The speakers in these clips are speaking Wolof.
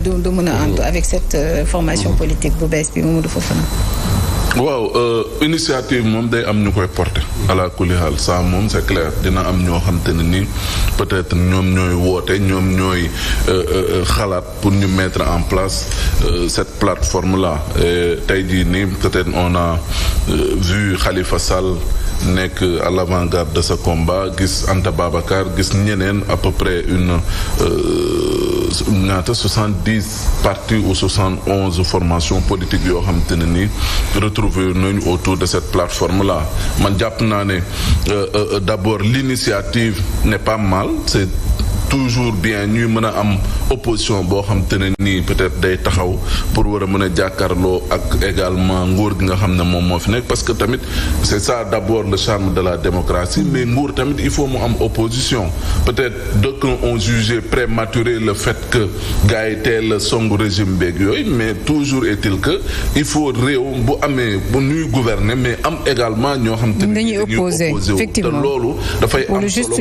du mën a ànd avec cette formation politique bu bees bi Mamadou Fofana. waaw initiative moom day am ñu koy porter ala kulli haal ça moom c'est clair dina am ñoo xam te ne nii peut-être ñoom ñooy woote ñoom ñooy xalaat pour ñu mettre en place cette plateforme là tey jii nii peut-être on a vu Khalifa Sall nekk à l'avant-garde de ce combat gis Anta Babacar gis ñeneen à peu près ñaata 70 partis ou 71 formations politiques yoo xam te ne nii retrouver nañu autour de cette plateforme là man jàpp naa ne d'abord l'initiative n'est pas mal, c'est toujours bien ñuy mën a am opposition boo xam te ne nii peut-être day taxaw pour war a mën a jàkkaarloo ak également nguur gi nga xam ne moom moo fi nekk parce que tamit c'est ça d'abord le charme de la démocratie mais nguur tamit il faut mu am opposition peut-être d'aucuns ont jugé prématuré le fait que gars yi teel a songu régime beeg yooyu mais toujours est-il que il faut réew bu amee bu ñuy gouverner mais am également ñoo xam te ne dañuy opposé wu te loolu dafay am solo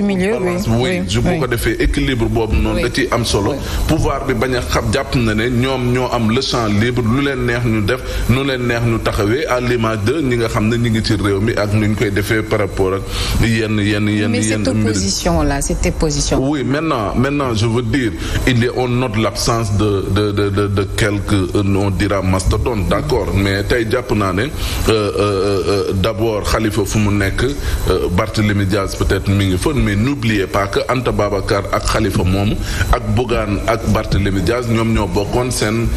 oui bu ko defee équilibre boobu noonu da ciy am solo pouvoir bi bañ a xam jàpp na ne ñoom ñoo am le champ libre lu leen neex ñu def nu leen neex ñu taxawee à l'image de ñi nga xam ne ñi ngi ci réew mi ak nu ñu koy defee par rapport ak yenn mais cette opposition là cette opposition. oui maintenant je veux dire on note l'absence de quelques on dira mastodontes d'accord mais tey jàpp naa ne d'abord Khalifa fu mu nekk Barthélémy Diaz peut-être mi ngi fa mais n'oubliez pas que Anta Babacar ak Khalifa moomu ak Bougane ak Barthélémy Diaz ñoom ñoo bokkoon seen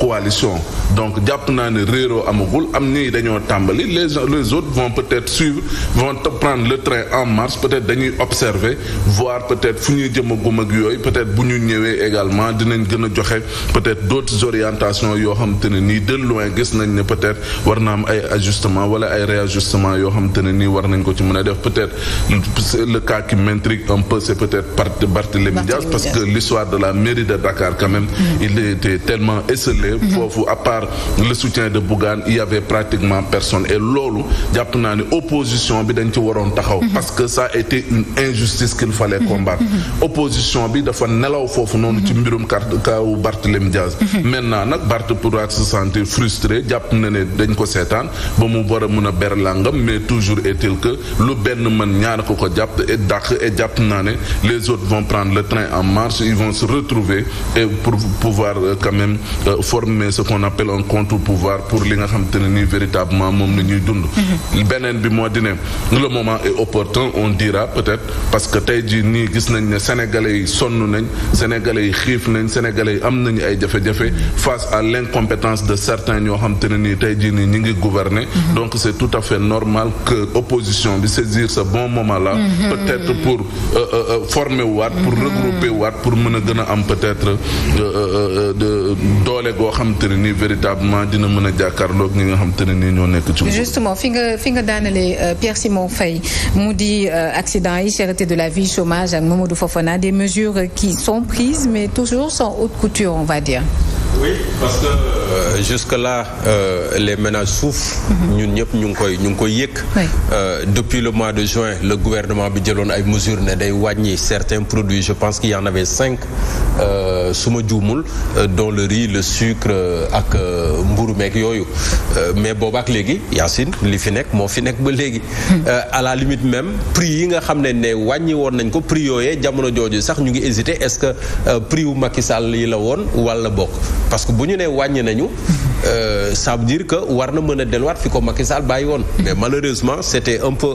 coalition donc jàpp naa ne réeroo amagul am ñii dañoo tàmbali les autres vont peut-être suivre vont prendre le train en marche peut-être dañuy observer voir peut-être fu ñuy jëmagum ak yooyu peut-être bu ñu ñëwee également dinañ gën a joxe peut-être d'autres orientations yoo xam te ne nii de loin gis nañ ne peut-être war na am ay ajustements wala ay réajustements yoo xam te ne nii war nañ ko ci mën a def peut-être le cas qui m'intrigue un peu c'est peut-être Barthélémy Diaz parce que l'histoire de la mairie de Dakar quand même il était tellement esselé foofu à part le soutien de Bougane il y avait pratiquement personne et loolu jàpp naa ne opposition bi dañ ci waroon taxaw parce que ça a été une injustice qu'il fallait combattre opposition bi dafa nelaw foofu noonu ci mbirum kaw Barthélémy Diaz maintenant nag Barth pourra se sentir frustré jàpp na ne dañ ko seetaan ba mu war a mën a ber langam mais toujours est-il que lu benn mën ñaar ko jàpp et dàq et jàpp naa ne les autres vont prendre le train en marche ils vont se retrouver et pour pouvoir quand même former ce qu'on appelle un contre-pouvoir pour li nga xam te ne nii véritablement moom la ñuy dund beneen bi moo di ne le moment est opportun on dira peut-être parce que tey jii nii gis nañ ne sénégalais yi sonn nañ sénégalais yi xiif nañ sénégalais yi am nañu ay jafe-jafe face à l'incompétence de certains ñoo xam te ne nii tey jii nii ñi ngi gouverner donc c'est tout à fait normal que opposition bi saisir ce bon moment là peut-être pour former waat pour regrouper waat pour mën a gën a am peut-être doole goo xam te ne nii véritablement dina mën a jàkkaarloog ñi nga xam te ne nii ñoo nekk ci justement fi nga daanalee Pierre Simon Faye mu di accident yi cherté de la vie chômage ak Mamadou Fofana des mesures qui sont prises mais toujours sans haute couture on va dire. Oui, parce que jusque-là les ménages souffrent. ñun ñëpp ñu ngi koy yëg. Depuis le mois de juin le gouvernement bi jëloon ay mesures ne day wàññi certains produits je pense qu'il y en avait 5 su ma juumul dont le riz le sucre ak mburu meek yooyu mais boobaak léegi Yacine li fi nekk moo fi nekk ba léegi. À la limite même prix yi nga xam ne wàññi woon nañ ko prix yooyee jamono jooju sax ñu ngi hésiter est-ce que prix wu Macky Sall yi la woon wala bokk. parce que bu ñu nee wàññi nañu ça veut dire que war na mën a delluwaat fi ko Macky Sall bàyyi woon mais malheureusement c'était un peu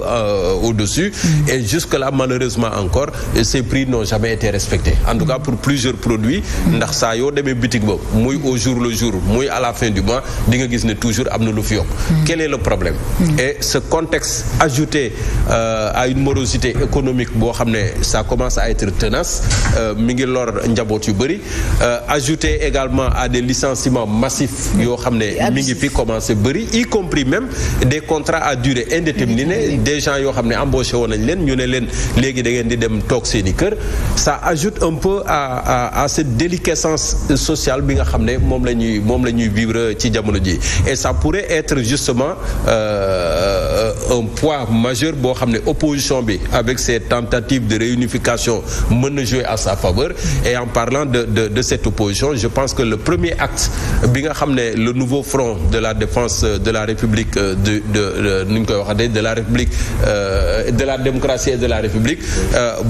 au-dessus et jusque-là malheureusement encore ces prix n'ont jamais été respectés en tout cas pour plusieurs produits ndax saa yoo demee bitig ba muy au jour le jour muy à la fin du mois di nga gis ne toujours am na lu fi yokk quel est le problème et ce contexte ajouté à une morosité économique boo xam ne ça commence à être tenace mi ngi lor njaboot yu bëri ajouté également à des licenciements massifs yoo xam ne mi ngi fi commencé bëri y compris même des contrats à durée indéterminée des gens yoo xam ne embauché woon nañ leen ñu ne leen léegi da ngeen di dem toog seeni kër. Ça ajoute un peu à cette déliquescence sociale bi nga xam ne moom la ñuy vivre ci jamono ji et ça pourrait être justement un poids majeur boo xam ne opposition bi avec ses tentatives de réunification mën na jouer à sa faveur. Et en parlant de cette opposition, je pense que le premier acte bi nga xam ne le nouveau front de la défense de la République nu ñu koy waxatee de la République de la démocratie et de la République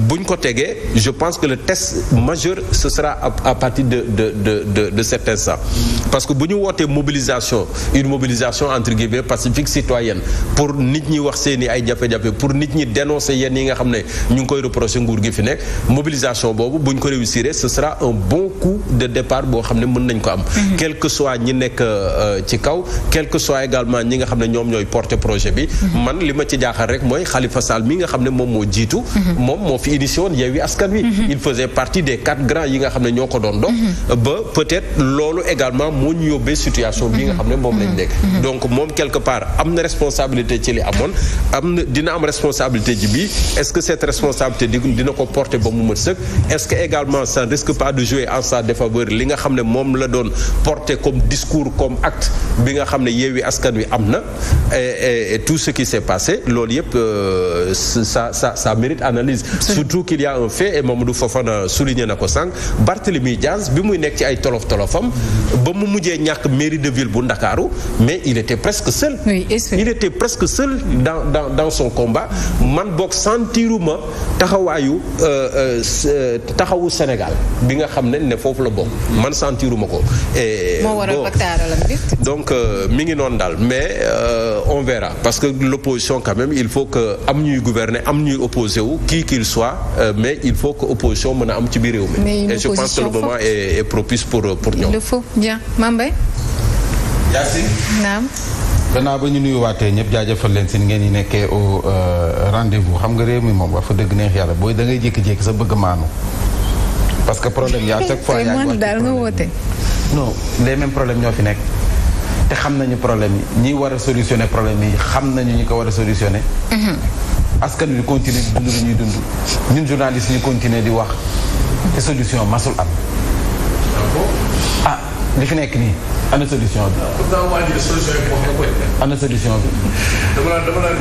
buñ ko tegee je pense que le test majeur ce sera à partir de cet instant parce que bu ñu wootee mobilisation une mobilisation entre guillemets pacifique citoyenne pour nit ñi wax seeni ay jafe-jafe pour nit ñi dénoncer yenn yi nga xam ne ñu ngi koy reprocher nguur gi fi nekk mobilisation boobu bu ñu ko réussir ce sera un bon coup de départ boo xam ne mën nañ ko am quel que soit ñi nekk ci kaw quel que soit également ñi nga xam ne ñoom ñooy porter projet bi man li ma ci jaaxal rek mooy Khalifa Sall mi nga xam ne moom moo jiitu moom moo fi initié woon Yewwi Askan Wi il faisait partie des 4 grands yi nga xam ne ñoo ko doon dox ba peut-être loolu également moo ñu yóbbee situation bi nga xam ne moom lañ nekk donc moom quelque part am na responsabilité ci li amoon dina am responsabilité ji bi est-ce que cette responsabilité dina ko porter ba mu mën sëkk est-ce que également ça ne risque pas de jouer en sa défaveur li nga xam ne moom la doon porter comme discours comme acte bi nga xam ne Yewwi Askan Wi am na et tout ce qui s'est passé loolu yëpp ça mérite analyse surtout qu'il y a un fait et Mamadou Fofana souligné na ko sànq Barthélémy Diaz bi muy nekk ci ay tolof-tolofam ba mu mujjee ñàkk mairie de ville bu Ndakaaru mais il était presque seul il était presque seul dans son combat man boog sentiruma taxawaayu taxawu Sénégal bi nga xam ne foofu la bokk man sentiruma ko et donc mi ngi noonu daal mais on verra parce que l'opposition quand même il faut que am ñuy gouverner am ñuy opposé wu qui qu'il soit mais il faut que opposition mën a am ci biir réew mi et je pense que le moment est propice pour ñoom. Il faut bien Mambay. Yacine. naam. gannaaw ba ñu nuyuwaatee ñëpp jaajëfal leen si ngeen yi nekkee au rendez-vous xam nga réew mi moom wax fa dëgg neex yàlla booy da ngay jékki-jékki sa bëgg maanu parce que problème yi à chaque fois yaa ngi wax daal nga woote. non les mêmes problèmes ñoo fi nekk te xam nañu problème yi ñi war a solutionner problème yi xam nañu ñi ko war a solutionner. askan wi continuer di dund lu ñuy dund ñun journalistes ñu continuer di wax te solution masul am. li fi nekk nii ana solution bi. ana solution bi. dama naan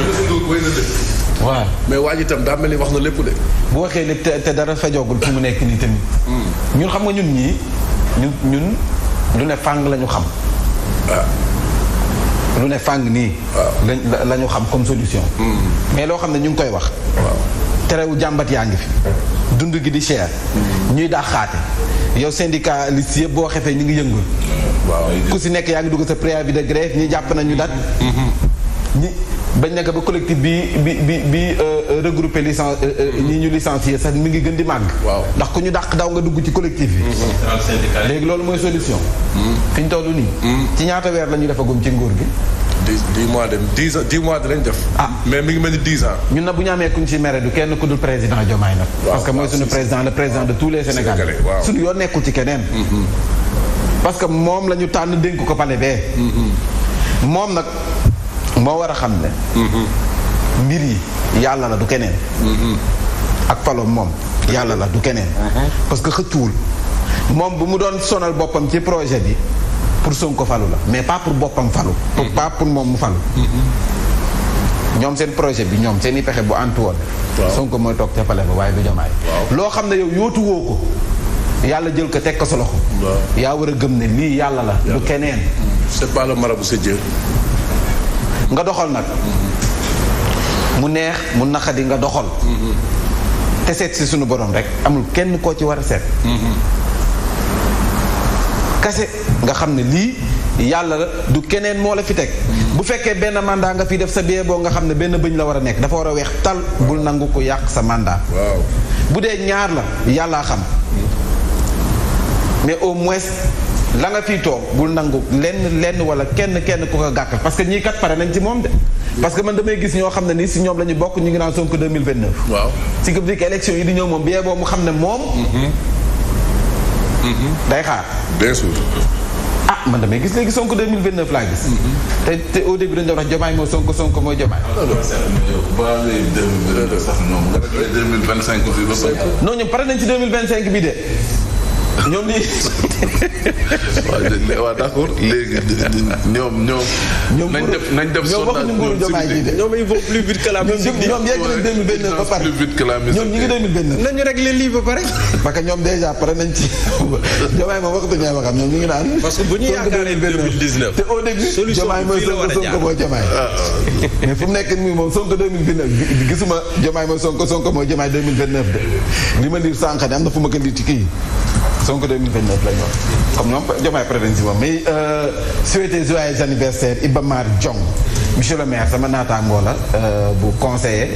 waaw mais waa ji itam daa mel ni wax na lépp de. bu waxee lépp te dara fejoogul fu mu nekk nii tamit. ñun xam nga ñun ñii ñun lu ne fàng la ñu xam. lu ne fàng nii. la ñu xam comme solution. mais loo xam ne ñu ngi koy wax. terewu jàmbat yaa ngi fi. dund gi di cher. ñuy dàqaate. yow syndicaliste yëpp boo xefee ñu ngi yëngul. ku si nekk yaa ngi dugg sa préavis de grève ñi jàpp nañu dat. ñi bañ nekk ba collectif bi regroupé licence ñi ñu licencié sax mi ngi gën di màgg. ndax ku ñu dàq daw nga dugg ci collectif bi. léegi loolu mooy solution. fi ñu toll nii. ci ñaata weer la ñu defagum ci nguur gi. 10 mois dinañ def. mais mi ngi mel ni 10 ans. ñun nag bu ñu amee kuñ ci mere du kenn ku dul président Diomaye nag. parce que mooy suñu président le président de tous les Sénégalais. suñu yoon nekkul ci keneen. parce que moom la ñu tànn dénk ko pale bee. moom nag moo war a xam ne. mbir yi yàlla la du keneen. ak faloom moom yàlla la du keneen. parce que xëccuwul moom bu mu doon sonal boppam ci projet bi. pour Sonko falu la mais pas pour boppam falu. pas pour moom mu falu. ñoom seen projet bi ñoom seen i pexe bu antu woon. Sonko mooy toog ca pale ba waaye du Diomaye. loo xam ne yow yootu woo ko yàlla jël ko teg ko sa loxo. yaa war a gëm ne lii yàlla la. du keneen. c'est pas le marabout c'est Dieu. nga doxal nag. mu neex mu naqadi nga doxal. te seet si sunu borom rek amul kenn koo ci war a seet. kase nga xam ne lii yàlla la du keneen moo la fi teg. bu fekkee benn mandat nga fi def sa bie boo nga xam ne benn bëñ la war a nekk dafa war a weex tal bul nangu ko yàq sa mandat. bu dee ñaar la yàllaa xam. mais au moins la nga fiy toog bul nangu lenn wala kenn ku ko gàkkal parce que ñii kat pare nañ ci moom de. parce que man damay gis ñoo xam ne nii si ñoom la ñu bokk ñu ngi naan Sonko 2029. si ko dik élection yi di ñëw moom bie boo mu xam ne moom. day xaar. bien sûr. man damay gis léegi Sonko 2029 laa gis. te au début dañu doon wax Diomaye moo Sonko mooy Diomaye. non ñoom pare nañ ci 2025 bi de. ñoom nii. waaw d'accord léegi ñoom. nañ def sondage ñoom ils vont plus vite que la musique. ñoom yegg nañ 2029 ba pare. ñoom ñi ngi 2029. nañu régler lii ba pare. parce que ñoom déjà pare nañ ci. Diomaye moom waxatu ñaay waxam ñoom ñu ngi naan. parce que bu ñu yaakaaree 2019. te au début Diomaye mooy Sonko mooy Diomaye. mais fu mu nekk nii moom Sonko 2029 gisuma Diomaye mooy Sonko mooy Diomaye 2029 de. li ma lire sànq ne am na fu ma ko lire ci kii. Sonko 2029 la ñu wax comme ñoom Diomaye pare nañ si moom mais souhaiter joyeux anniversaire Iba Mar Diong monsieur le maire sama naataangoo la bu conseiller